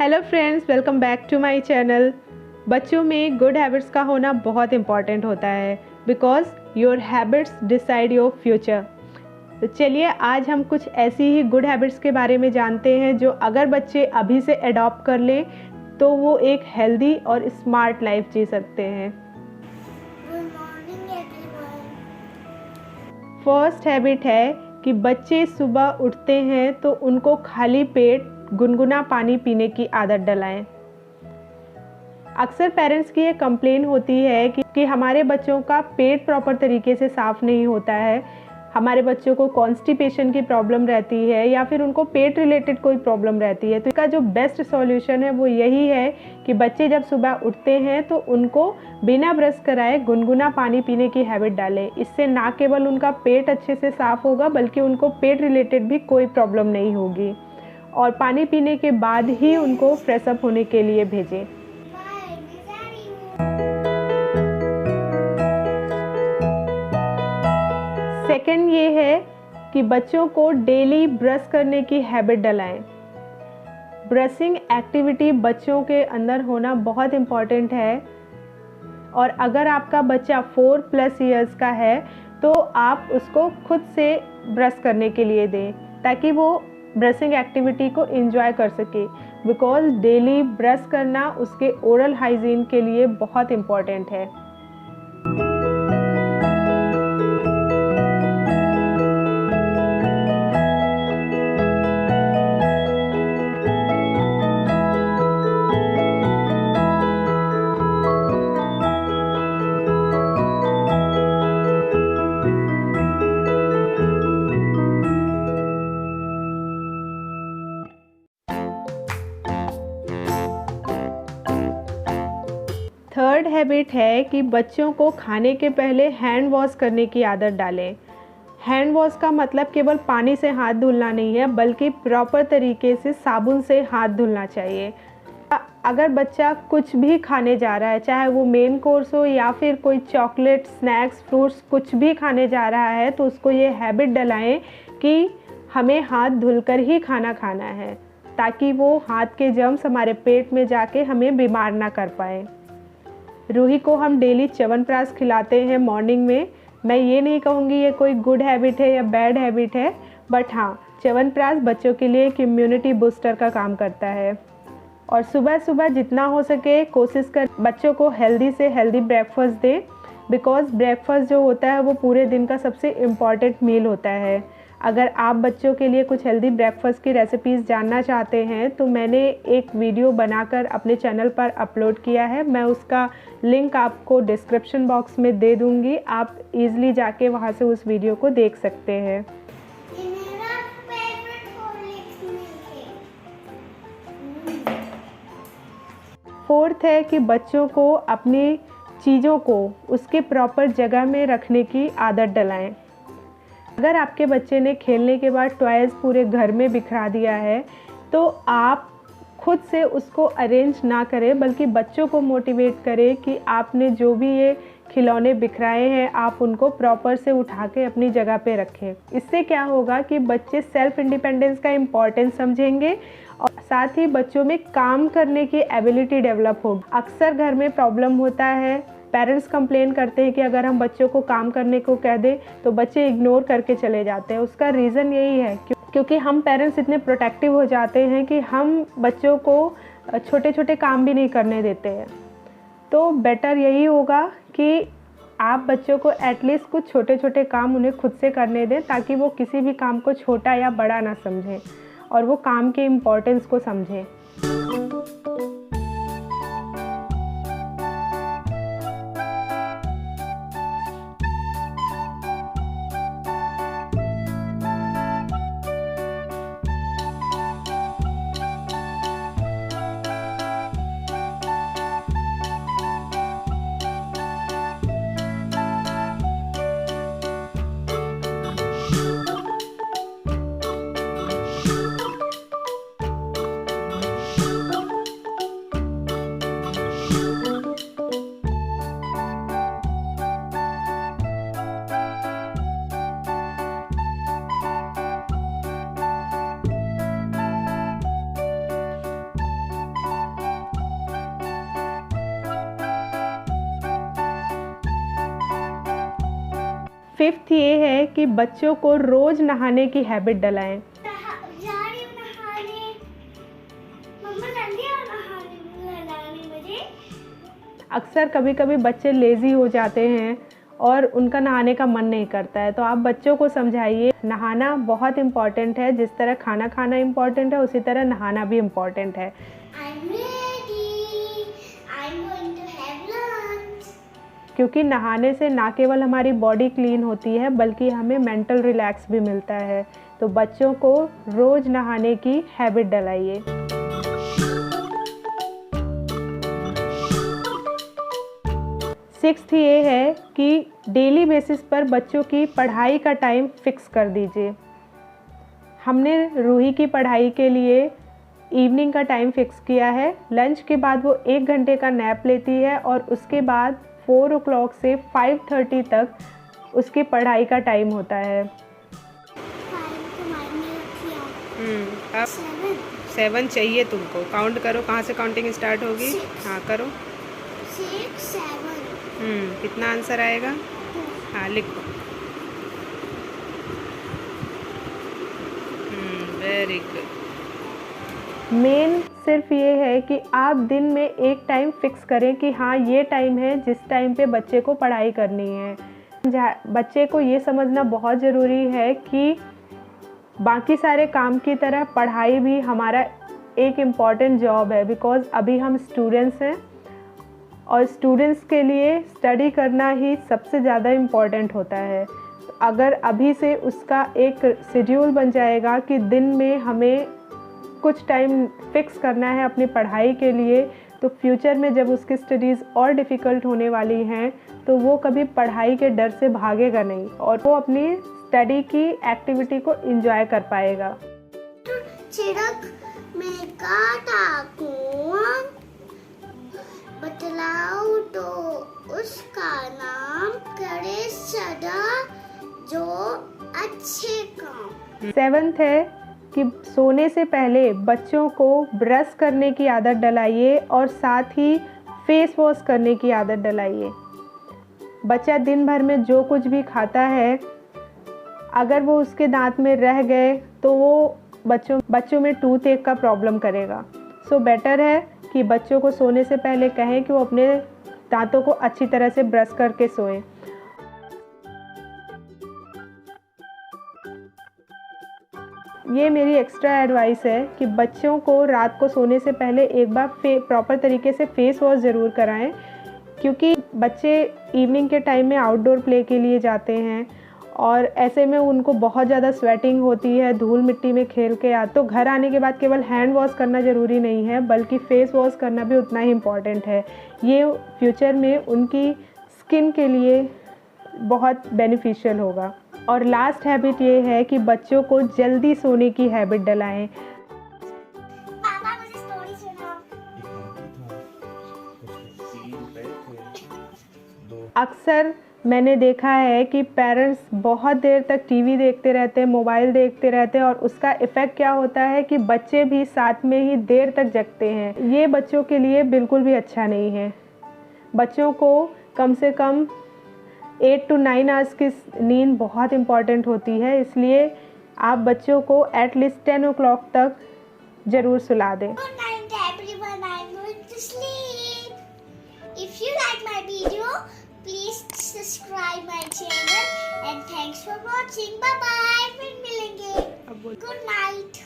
Hello friends, welcome back to my channel. बच्चों में good habits का होना बहुत इम्पॉर्टेंट होता है because your habits decide your future. तो चलिए आज हम कुछ ऐसी ही गुड हैबिट्स के बारे में जानते हैं जो अगर बच्चे अभी से अडॉप्ट कर लें तो वो एक हेल्दी और स्मार्ट लाइफ जी सकते हैं। Good morning everyone. First habit है कि बच्चे सुबह उठते हैं तो उनको खाली पेट गुनगुना पानी पीने की आदत डलाएं। अक्सर पेरेंट्स की ये कंप्लेन होती है कि हमारे बच्चों का पेट प्रॉपर तरीके से साफ़ नहीं होता है, हमारे बच्चों को कॉन्स्टिपेशन की प्रॉब्लम रहती है या फिर उनको पेट रिलेटेड कोई प्रॉब्लम रहती है। तो इसका जो बेस्ट सॉल्यूशन है वो यही है कि बच्चे जब सुबह उठते हैं तो उनको बिना ब्रश कराए गुनगुना पानी पीने की हैबिट डालें। इससे ना केवल उनका पेट अच्छे से साफ़ होगा बल्कि उनको पेट रिलेटेड भी कोई प्रॉब्लम नहीं होगी। और पानी पीने के बाद ही उनको फ्रेश अप होने के लिए भेजें। सेकंड ये है कि बच्चों को डेली ब्रश करने की हैबिट डलाएं। ब्रशिंग एक्टिविटी बच्चों के अंदर होना बहुत इम्पॉर्टेंट है और अगर आपका बच्चा 4+ ईयर्स का है तो आप उसको खुद से ब्रश करने के लिए दें ताकि वो ब्रशिंग एक्टिविटी को एंजॉय कर सके बिकॉज डेली ब्रश करना उसके ओरल हाइजीन के लिए बहुत इम्पॉर्टेंट है। थर्ड हैबिट है कि बच्चों को खाने के पहले हैंड वॉश करने की आदत डालें। हैंड वॉश का मतलब केवल पानी से हाथ धुलना नहीं है बल्कि प्रॉपर तरीके से साबुन से हाथ धुलना चाहिए। अगर बच्चा कुछ भी खाने जा रहा है, चाहे वो मेन कोर्स हो या फिर कोई चॉकलेट, स्नैक्स, फ्रूट्स कुछ भी खाने जा रहा है तो उसको ये हैबिट डलाएं कि हमें हाथ धुलकर ही खाना खाना है ताकि वो हाथ के जर्म्स हमारे पेट में जाके हमें बीमार ना कर पाए। रूही को हम डेली च्यवनप्राश खिलाते हैं मॉर्निंग में। मैं ये नहीं कहूँगी ये कोई गुड हैबिट है या बैड हैबिट है, बट हाँ, च्यवनप्राश बच्चों के लिए एक इम्यूनिटी बूस्टर का काम करता है। और सुबह सुबह जितना हो सके कोशिश कर बच्चों को हेल्दी से हेल्दी ब्रेकफास्ट दें बिकॉज ब्रेकफास्ट जो होता है वो पूरे दिन का सबसे इम्पॉर्टेंट मील होता है। अगर आप बच्चों के लिए कुछ हेल्दी ब्रेकफास्ट की रेसिपीज़ जानना चाहते हैं तो मैंने एक वीडियो बनाकर अपने चैनल पर अपलोड किया है। मैं उसका लिंक आपको डिस्क्रिप्शन बॉक्स में दे दूँगी, आप इजीली जाके वहाँ से उस वीडियो को देख सकते हैं। ये मेरा फेवरेट हॉर्लिक्स मिल्क है। फोर्थ है कि बच्चों को अपनी चीज़ों को उसके प्रॉपर जगह में रखने की आदत डलाएं। अगर आपके बच्चे ने खेलने के बाद टॉयज़ पूरे घर में बिखरा दिया है तो आप खुद से उसको अरेंज ना करें बल्कि बच्चों को मोटिवेट करें कि आपने जो भी ये खिलौने बिखराए हैं आप उनको प्रॉपर से उठा के अपनी जगह पे रखें। इससे क्या होगा कि बच्चे सेल्फ इंडिपेंडेंस का इम्पॉर्टेंस समझेंगे और साथ ही बच्चों में काम करने की एबिलिटी डेवलप होगी। अक्सर घर में प्रॉब्लम होता है, पेरेंट्स कंप्लेन करते हैं कि अगर हम बच्चों को काम करने को कह दें तो बच्चे इग्नोर करके चले जाते हैं। उसका रीज़न यही है क्योंकि हम पेरेंट्स इतने प्रोटेक्टिव हो जाते हैं कि हम बच्चों को छोटे छोटे काम भी नहीं करने देते हैं। तो बेटर यही होगा कि आप बच्चों को एटलीस्ट कुछ छोटे छोटे काम उन्हें खुद से करने दें ताकि वो किसी भी काम को छोटा या बड़ा ना समझें और वो काम के इम्पोर्टेंस को समझें। 5th ये है कि बच्चों को रोज़ नहाने की हैबिट डलाएं। जा रही हूँ नहाने। मम्मा जल्दी आओ नहाने मुझे। अक्सर कभी कभी बच्चे लेज़ी हो जाते हैं और उनका नहाने का मन नहीं करता है, तो आप बच्चों को समझाइए नहाना बहुत इम्पॉर्टेंट है। जिस तरह खाना खाना इम्पॉर्टेंट है उसी तरह नहाना भी इम्पॉर्टेंट है। I'm ready. I'm going to have lunch. क्योंकि नहाने से ना केवल हमारी बॉडी क्लीन होती है बल्कि हमें मेंटल रिलैक्स भी मिलता है। तो बच्चों को रोज़ नहाने की हैबिट डलाइए। सिक्स्थ ये है कि डेली बेसिस पर बच्चों की पढ़ाई का टाइम फिक्स कर दीजिए। हमने रूही की पढ़ाई के लिए इवनिंग का टाइम फिक्स किया है। लंच के बाद वो 1 घंटे का नैप लेती है और उसके बाद 4 o'clock से 5:30 तक उसकी पढ़ाई का टाइम होता है। अब 7 चाहिए तुमको। काउंट करो, कहाँ से काउंटिंग स्टार्ट होगी। 6 हाँ करो। 6 7 कितना आंसर आएगा। हाँ लिखो। Very good. मेन सिर्फ ये है कि आप दिन में एक टाइम फिक्स करें कि हाँ ये टाइम है जिस टाइम पे बच्चे को पढ़ाई करनी है। बच्चे को ये समझना बहुत ज़रूरी है कि बाकी सारे काम की तरह पढ़ाई भी हमारा एक इम्पॉर्टेंट जॉब है। बिकॉज़ अभी हम स्टूडेंट्स हैं और स्टूडेंट्स के लिए स्टडी करना ही सबसे ज़्यादा इम्पॉर्टेंट होता है। अगर अभी से उसका एक शेड्यूल बन जाएगा कि दिन में हमें कुछ टाइम फिक्स करना है अपनी पढ़ाई के लिए, तो फ्यूचर में जब उसकी स्टडीज़ और डिफ़िकल्ट होने वाली हैं तो वो कभी पढ़ाई के डर से भागेगा नहीं और वो अपनी स्टडी की एक्टिविटी को एंजॉय कर पाएगा। छिड़क में काटा कौन बतलाओ तो उसका नाम करे सदा जो अच्छे काम। 7th है कि सोने से पहले बच्चों को ब्रश करने की आदत डलाइए और साथ ही फेस वॉश करने की आदत डलाइए। बच्चा दिन भर में जो कुछ भी खाता है अगर वो उसके दांत में रह गए तो वो बच्चों में टूथ एक का प्रॉब्लम करेगा। सो बेटर है कि बच्चों को सोने से पहले कहें कि वो अपने दांतों को अच्छी तरह से ब्रश करके सोएं। ये मेरी एक्स्ट्रा एडवाइस है कि बच्चों को रात को सोने से पहले एक बार प्रॉपर तरीके से फेस वॉश ज़रूर कराएं, क्योंकि बच्चे इवनिंग के टाइम में आउटडोर प्ले के लिए जाते हैं और ऐसे में उनको बहुत ज़्यादा स्वेटिंग होती है, धूल मिट्टी में खेल के तो घर आने के बाद केवल हैंड वॉश करना ज़रूरी नहीं है बल्कि फेस वॉश करना भी उतना ही इम्पॉर्टेंट है। ये फ्यूचर में उनकी स्किन के लिए बहुत बेनिफिशियल होगा। और लास्ट हैबिट ये है कि बच्चों को जल्दी सोने की हैबिट डलाएं। पापा मुझे स्टोरी सुनाओ। अक्सर मैंने देखा है कि पेरेंट्स बहुत देर तक टीवी देखते रहते हैं, मोबाइल देखते रहते हैं और उसका इफ़ेक्ट क्या होता है कि बच्चे भी साथ में ही देर तक जगते हैं। ये बच्चों के लिए बिल्कुल भी अच्छा नहीं है। बच्चों को कम से कम 8 to 9 आवर्स की नींद बहुत इम्पॉर्टेंट होती है, इसलिए आप बच्चों को एटलीस्ट 10 o'clock तक ज़रूर सुला दें। Good night everyone, I'm going to sleep. If you like my video, please subscribe my channel and thanks for watching. Bye bye. फिर मिलेंगे. Good night.